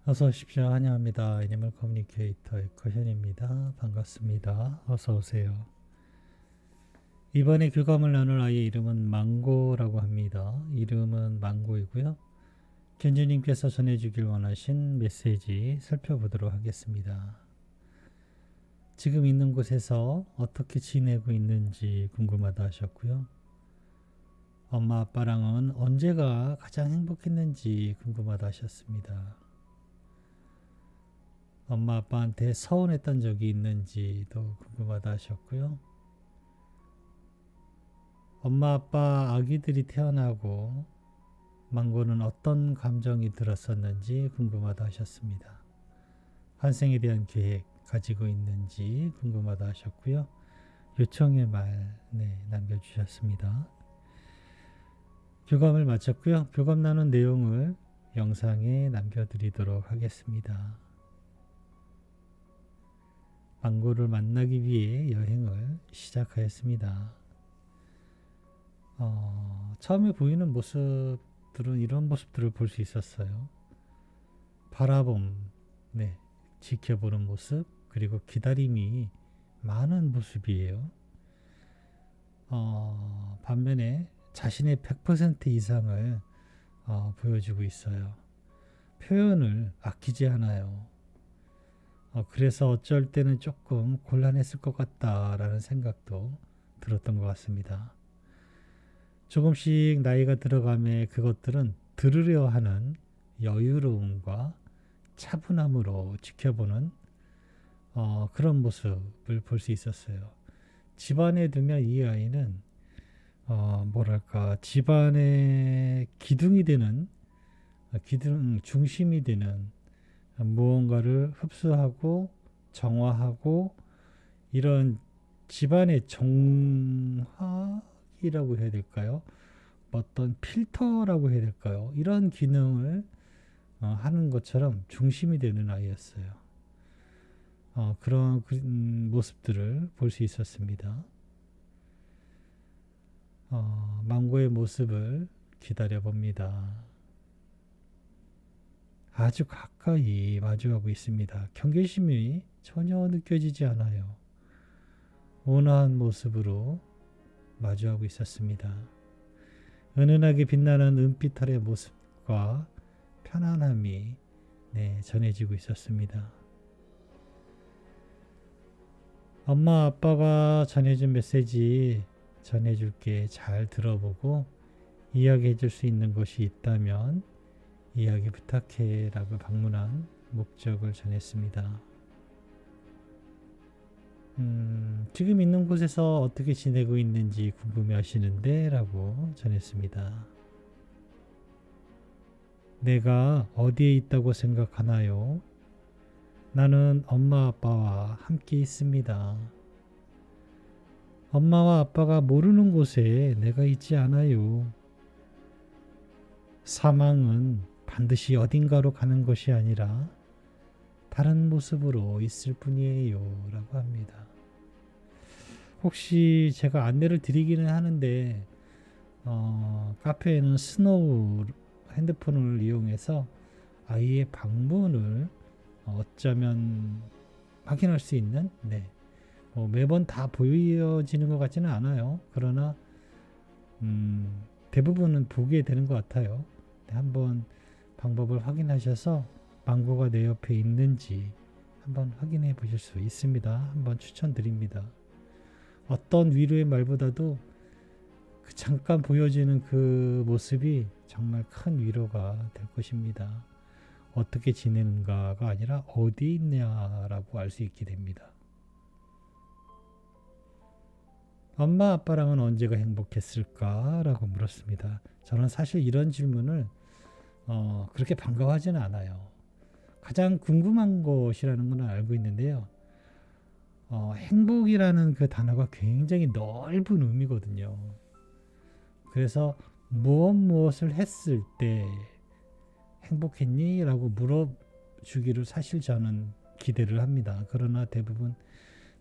어서 오십시오. 환영합니다. 애니멀 커뮤니케이터의 커션입니다. 반갑습니다. 어서 오세요. 이번에 교감을 나눌 아이의 이름은 망고라고 합니다. 이름은 망고이고요. 견주님께서 전해주길 원하신 메시지 살펴보도록 하겠습니다. 지금 있는 곳에서 어떻게 지내고 있는지 궁금하다 하셨고요. 엄마 아빠랑은 언제가 가장 행복했는지 궁금하다 하셨습니다. 엄마 아빠한테 서운했던 적이 있는지도 궁금하다 하셨고요. 엄마 아빠 아기들이 태어나고 망고는 어떤 감정이 들었었는지 궁금하다 하셨습니다. 환생에 대한 계획 가지고 있는지 궁금하다 하셨고요. 요청의 말 남겨주셨습니다. 교감을 마쳤고요. 교감 나눈 내용을 영상에 남겨드리도록 하겠습니다. 망고를 만나기 위해 여행을 시작하였습니다. 처음에 보이는 모습들은 이런 모습들을 볼 수 있었어요. 바라봄, 지켜보는 모습, 그리고 기다림이 많은 모습이에요. 반면에 자신의 100% 이상을 보여주고 있어요. 표현을 아끼지 않아요. 그래서 어쩔 때는 조금 곤란했을 것 같다라는 생각도 들었던 것 같습니다. 조금씩 나이가 들어가며 그것들은 들으려 하는 여유로움과 차분함으로 지켜보는 그런 모습을 볼 수 있었어요. 집안에 두면 이 아이는 집안의 기둥이 되는, 기둥 중심이 되는 무언가를 흡수하고 정화하고 이런 집안의 정화기라고 해야 될까요? 어떤 필터라고 해야 될까요? 이런 기능을 하는 것처럼 중심이 되는 아이였어요. 그런 모습들을 볼 수 있었습니다. 망고의 모습을 기다려 봅니다. 아주 가까이 마주하고 있습니다. 경계심이 전혀 느껴지지 않아요. 온화한 모습으로 마주하고 있었습니다. 은은하게 빛나는 은빛털의 모습과 편안함이 전해지고 있었습니다. 엄마 아빠가 전해준 메시지 전해줄게. 잘 들어보고 이야기해 줄 수 있는 것이 있다면 이야기 부탁해 라고 방문한 목적을 전했습니다. 지금 있는 곳에서 어떻게 지내고 있는지 궁금해 하시는데 라고 전했습니다. 내가 어디에 있다고 생각하나요? 나는 엄마 아빠와 함께 있습니다. 엄마와 아빠가 모르는 곳에 내가 있지 않아요. 사망은 반드시 어딘가로 가는 것이 아니라 다른 모습으로 있을 뿐이에요 라고 합니다. 혹시 제가 안내를 드리기는 하는데 카페에는 스노우 핸드폰을 이용해서 아이의 방문을 어쩌면 확인할 수 있는 매번 다 보여지는 것 같지는 않아요. 그러나 대부분은 보게 되는 것 같아요. 한번 방법을 확인하셔서 망고가 내 옆에 있는지 한번 확인해 보실 수 있습니다. 한번 추천드립니다. 어떤 위로의 말보다도 그 잠깐 보여지는 그 모습이 정말 큰 위로가 될 것입니다. 어떻게 지내는가가 아니라 어디 있냐라고 알 수 있게 됩니다. 엄마 아빠랑은 언제가 행복했을까라고 물었습니다. 저는 사실 이런 질문을 그렇게 반가워하지는 않아요. 가장 궁금한 것이라는 건 알고 있는데요. 행복이라는 그 단어가 굉장히 넓은 의미거든요. 그래서 무엇을 했을 때 행복했니? 라고 물어주기를 사실 저는 기대를 합니다. 그러나 대부분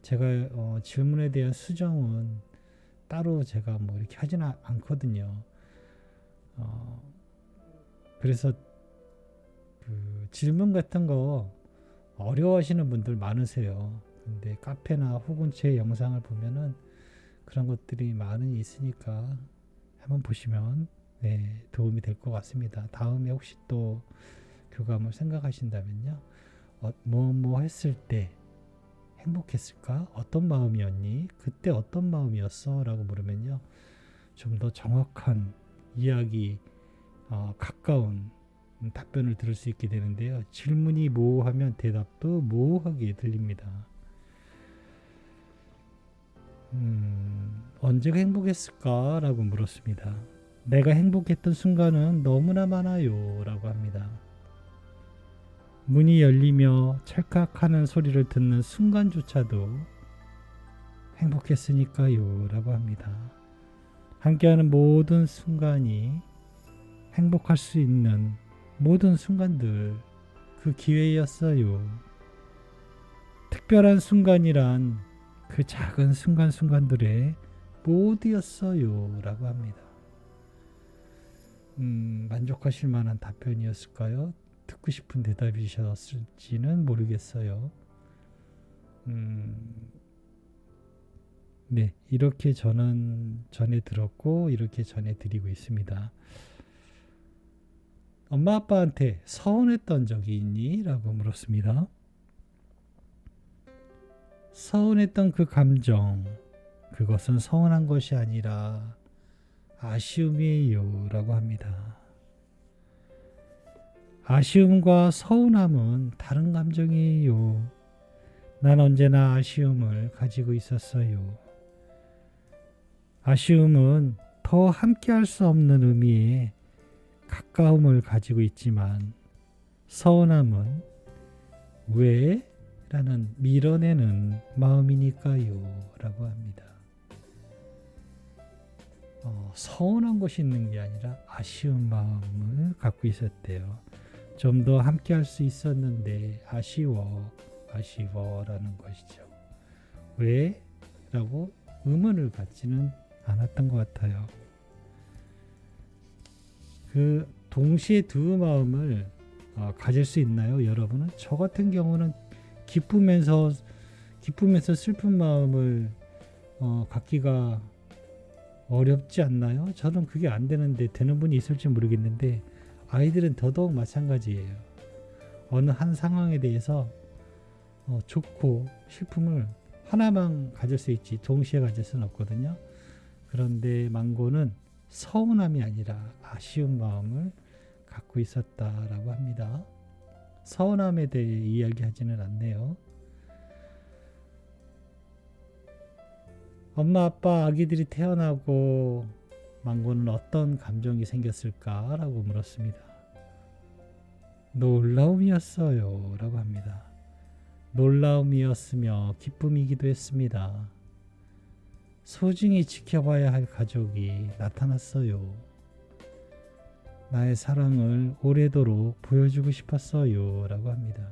제가 질문에 대한 수정은 따로 제가 뭐 이렇게 하지는 않거든요. 그래서 질문 같은 거 어려워하시는 분들 많으세요. 근데 카페나 혹은 제 영상을 보면은 그런 것들이 많이 있으니까 한번 보시면 네, 도움이 될 것 같습니다. 다음에 혹시 또 교감을 생각하신다면요. 뭐 했을 때 행복했을까? 어떤 마음이었니? 그때 어떤 마음이었어? 라고 물으면요. 좀 더 정확한 이야기, 가까운 답변을 들을 수 있게 되는데요. 질문이 모호하면 대답도 모호하게 들립니다. 언제가 행복했을까? 라고 물었습니다. 내가 행복했던 순간은 너무나 많아요. 라고 합니다. 문이 열리며 찰칵하는 소리를 듣는 순간조차도 행복했으니까요. 라고 합니다. 함께하는 모든 순간이 행복할 수 있는 모든 순간들, 그 기회였어요. 특별한 순간이란 그 작은 순간순간들의 모두였어요. 라고 합니다. 만족하실 만한 답변이었을까요? 듣고 싶은 대답이셨을지는 모르겠어요. 네, 이렇게 저는 전해 들었고 이렇게 전해 드리고 있습니다. 엄마 아빠한테 서운했던 적이 있니? 라고 물었습니다. 서운했던 그 감정, 그것은 서운한 것이 아니라 아쉬움이에요. 라고 합니다. 아쉬움과 서운함은 다른 감정이에요. 난 언제나 아쉬움을 가지고 있었어요. 아쉬움은 더 함께할 수 없는 의미의 가까움을 가지고 있지만 서운함은 왜? 라는 밀어내는 마음이니까요. 라고 합니다. 서운한 것이 있는 게 아니라 아쉬운 마음을 갖고 있었대요. 좀 더 함께할 수 있었는데 아쉬워라는 것이죠. 왜? 라고 의문을 갖지는 않았던 것 같아요. 그 동시에 두 마음을 가질 수 있나요? 여러분은? 저 같은 경우는 기쁘면서 슬픈 마음을 갖기가 어렵지 않나요? 저는 그게 안 되는데 되는 분이 있을지 모르겠는데 아이들은 더더욱 마찬가지예요. 어느 한 상황에 대해서 좋고 슬픔을 하나만 가질 수 있지 동시에 가질 수는 없거든요. 그런데 망고는 서운함이 아니라 아쉬운 마음을 갖고 있었다라고 합니다. 서운함에 대해 이야기하지는 않네요. 엄마 아빠 아기들이 태어나고 망고는 어떤 감정이 생겼을까라고 물었습니다. 놀라움이었어요 라고 합니다. 놀라움이었으며 기쁨이기도 했습니다. 소중히 지켜봐야 할 가족이 나타났어요. 나의 사랑을 오래도록 보여주고 싶었어요 라고 합니다.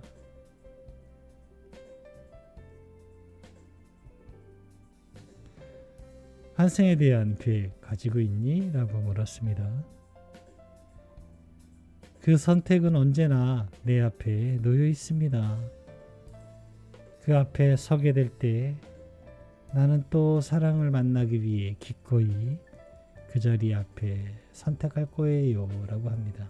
한 생에 대한 계획 가지고 있니? 라고 물었습니다. 그 선택은 언제나 내 앞에 놓여 있습니다. 그 앞에 서게 될 때 나는 또 사랑을 만나기 위해 기꺼이 그 자리 앞에 선택할 거예요 라고 합니다.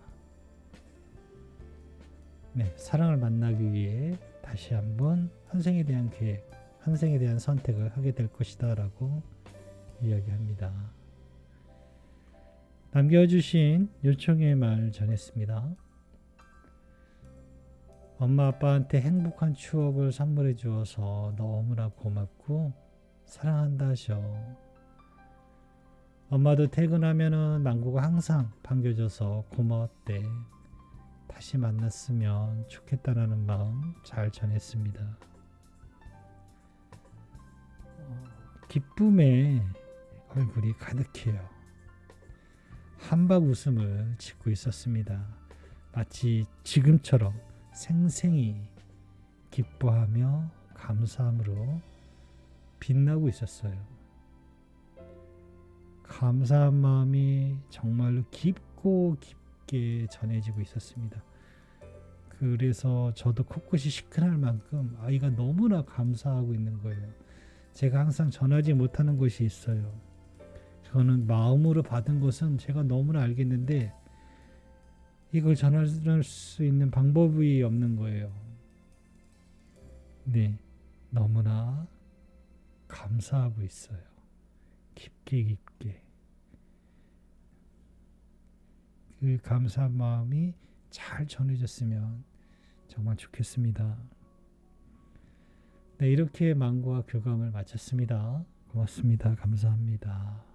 네, 사랑을 만나기 위해 다시 한번 한 생에 대한 계획, 한 생에 대한 선택을 하게 될 것이다 라고 이야기합니다. 남겨주신 요청의 말 전했습니다. 엄마 아빠한테 행복한 추억을 선물해 주어서 너무나 고맙고 사랑한다 하셔. 엄마도 퇴근하면은 망고가 항상 반겨줘서 고마웠대. 다시 만났으면 좋겠다라는 마음 잘 전했습니다. 기쁨에 얼굴이 가득해요. 한박 웃음을 짓고 있었습니다. 마치 지금처럼 생생히 기뻐하며 감사함으로 빛나고 있었어요. 감사한 마음이 정말로 깊고 깊게 전해지고 있었습니다. 그 그래서 저도 코끝이 시큰할 만큼 아이가 너무나 감사하고 있는 거예요. 제가 항상 전하지 못하는 것이 있어요. 저는 마음으로 받은 것은 제가 너무나 알겠는데 이걸 전할 수 있는 방법이 없는 거예요. 네, 너무나 감사하고 있어요. 깊게 깊게. 그 감사한 마음이 잘 전해졌으면 정말 좋겠습니다. 네, 이렇게 망고와 교감을 마쳤습니다. 고맙습니다. 감사합니다.